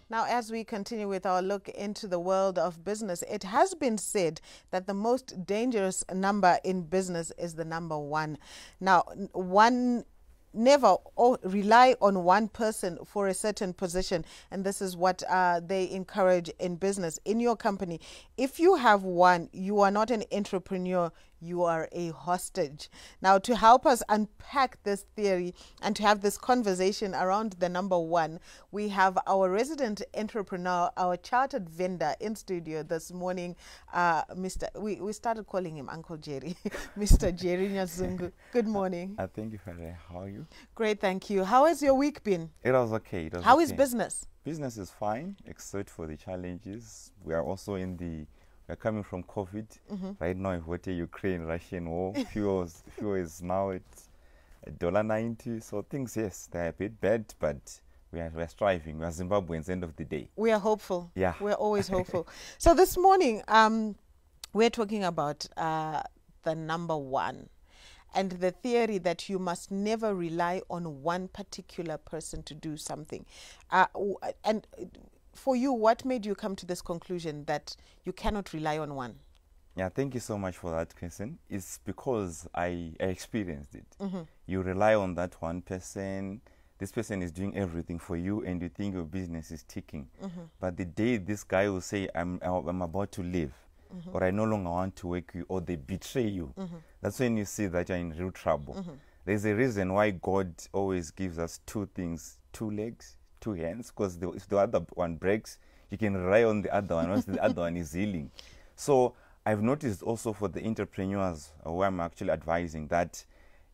Now, as we continue with our look into the world of business, it has been said that the most dangerous number in business is the number one. Now, never rely on one person for a certain position, and this is what they encourage in business. In your company, if you have one, you are not an entrepreneur, you are a hostage. Now, to help us unpack this theory and to have this conversation around the number one, we have our resident entrepreneur, our chartered vendor in studio this morning, we started calling him Uncle Jerry, Mr. Jerry Nyazungu. Good morning. Thank you, Father. How are you? Great, thank you. How has your week been? It was okay. How is business? Business is fine, except for the challenges. We are also we're coming from COVID. Right now, with the Ukraine-Russian war, fuel is now at $1.90. So things, yes, they're a bit bad, but we're striving. We're Zimbabweans, end of the day. We are hopeful. Yeah. We're always hopeful. So this morning, we're talking about the number one and the theory that you must never rely on one particular person to do something. And for you, what made you come to this conclusion that you cannot rely on one? Yeah, thank you so much for that question. It's because I experienced it. You rely on that one person. This person is doing everything for you, and you think your business is ticking. But the day this guy will say, I'm about to leave, or I no longer want to work with you, or they betray you, that's when you see that you're in real trouble. There's a reason why God always gives us two things, two legs, two hands, because if the other one breaks, you can rely on the other one once the other one is healing. So I've noticed also for the entrepreneurs who I'm actually advising that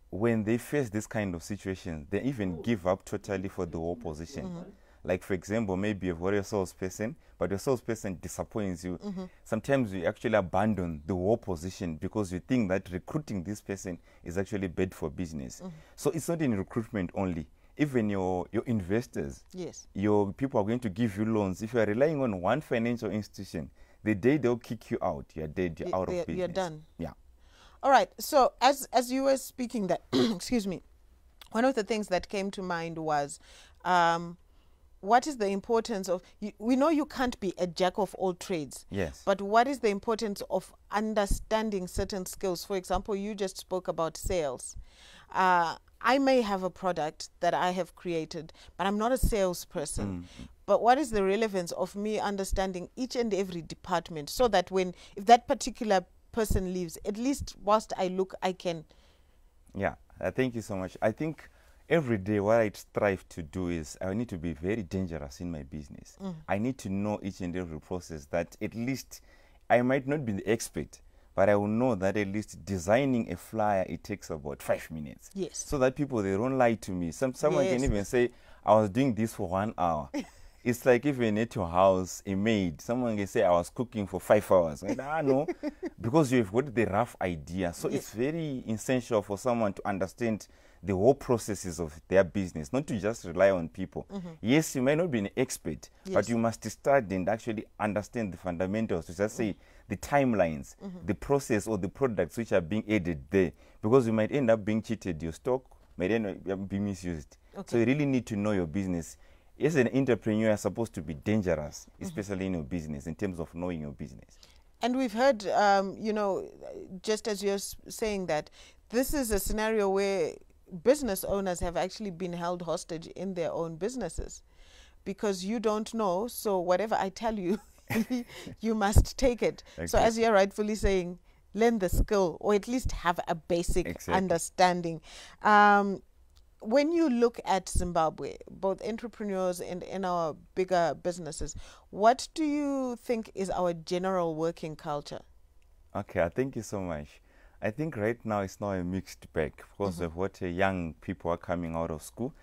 when they face this kind of situation, they even give up totally for the whole position. Like, for example, maybe you've got a salesperson, but your salesperson disappoints you. Sometimes you actually abandon the whole position because you think that recruiting this person is actually bad for business. So it's not in recruitment only. Even your investors, yes, your people are going to give you loans. If you are relying on one financial institution, the day they'll kick you out, you're dead, you're out of business. You're done. Yeah. All right. So as you were speaking that, excuse me, one of the things that came to mind was, what is the importance of, we know you can't be a jack of all trades. Yes. But what is the importance of understanding certain skills? For example, you just spoke about sales. I may have a product that I have created, but I'm not a salesperson. But what is the relevance of me understanding each and every department so that if that particular person leaves, at least whilst I look, I can. Yeah, thank you so much. I think every day what I strive to do is I need to be very dangerous in my business. I need to know each and every process, that at least I might not be the expert, but I will know that at least designing a flyer, it takes about 5 minutes. Yes. So that people, they don't lie to me. Someone Yes. can even say, I was doing this for 1 hour. It's like even at your house, a maid, someone can say, I was cooking for 5 hours. And no, because you've got the rough idea. So it's very essential for someone to understand the whole processes of their business, not to just rely on people. Yes, you might not be an expert, but you must study and actually understand the fundamentals, to just say the timelines, the process or the products which are being added there, because you might end up being cheated, your stock might end up being misused. So you really need to know your business. As an entrepreneur, you're supposed to be dangerous, especially in your business, in terms of knowing your business. And we've heard, just as you're saying that, this is a scenario where business owners have actually been held hostage in their own businesses because you don't know. So whatever I tell you, you must take it. Okay. So as you're rightfully saying, learn the skill or at least have a basic understanding. When you look at Zimbabwe, both entrepreneurs and in our bigger businesses, what do you think is our general working culture? Okay, thank you so much. I think right now it's now a mixed bag because of what young people are coming out of school.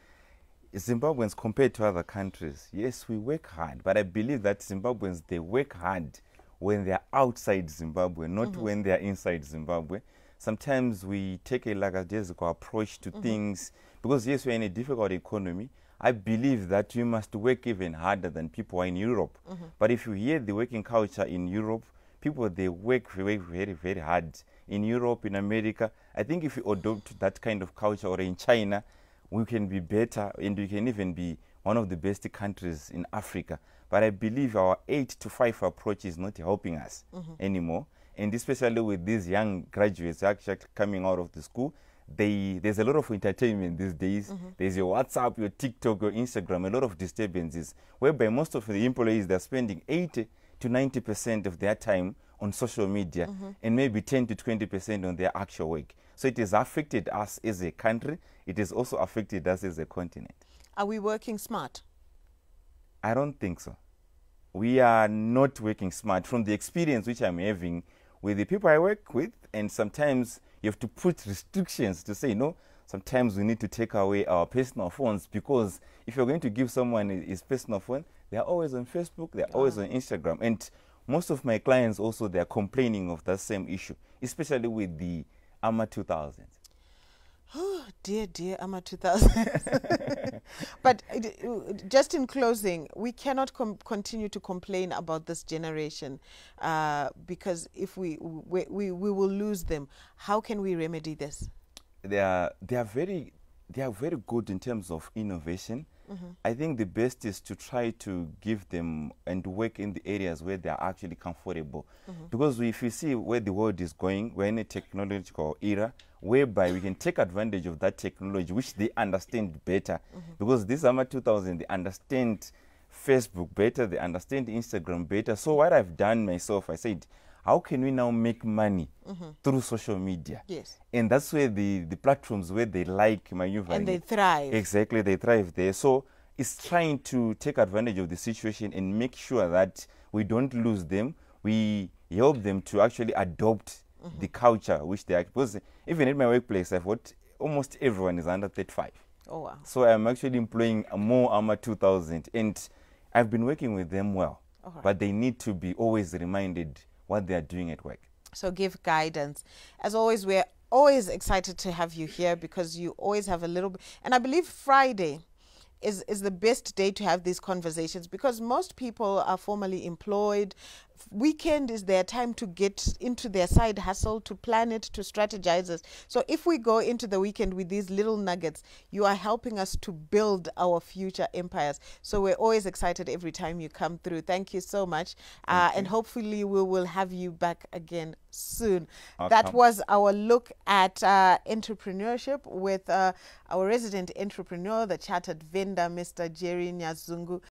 Zimbabweans, compared to other countries, yes, we work hard, but I believe that Zimbabweans, they work hard when they're outside Zimbabwe, not when they're inside Zimbabwe. Sometimes we take a lackadaisical approach to things because, yes, we're in a difficult economy. I believe that you must work even harder than people in Europe. But if you hear the working culture in Europe, people, they work very, very, very hard. In Europe, in America, I think if you adopt that kind of culture, or in China, we can be better and we can even be one of the best countries in Africa. But I believe our 8 to 5 approach is not helping us anymore. And especially with these young graduates actually coming out of the school, there's a lot of entertainment these days. There's your WhatsApp, your TikTok, your Instagram, a lot of disturbances, whereby most of the employees, they're spending 80 to 90% of their time on social media and maybe 10 to 20% on their actual work. So it has affected us as a country. It has also affected us as a continent. Are we working smart? I don't think so. We are not working smart. From the experience which I'm having with the people I work with, and sometimes you have to put restrictions to say, no, sometimes we need to take away our personal phones, because if you're going to give someone his personal phone, they're always on Facebook, they're always on Instagram. And most of my clients also, they're complaining of that same issue, especially with the AMA 2000s. Oh, dear AMA 2000. But just in closing, we cannot continue to complain about this generation because if we will lose them. How can we remedy this? They are very good in terms of innovation. I think the best is to try to give them and work in the areas where they are actually comfortable. Because if you see where the world is going, we're in a technological era whereby we can take advantage of that technology, which they understand better. Because this AMA 2000, they understand Facebook better, they understand Instagram better. So what I've done myself, I said, how can we now make money through social media? Yes. And that's where the platforms where they like maneuvering. And they thrive. Exactly, they thrive there. So it's trying to take advantage of the situation and make sure that we don't lose them. We help them to actually adopt the culture which they are. Because even in my workplace, I've got almost everyone is under 35. Oh, wow. So I'm actually employing more AMA 2000. And I've been working with them well. Right. But they need to be always reminded what they are doing at work. So give guidance. As always, we're always excited to have you here because you always have a little bit. And I believe Friday is the best day to have these conversations because most people are formally employed. Weekend is their time to get into their side hustle, to plan it, to strategize it. So if we go into the weekend with these little nuggets, you are helping us to build our future empires. So we're always excited every time you come through. Thank you so much. And hopefully we will have you back again soon. That was our look at entrepreneurship with our resident entrepreneur, the chartered vendor, Mr. Jerry Nyazungu.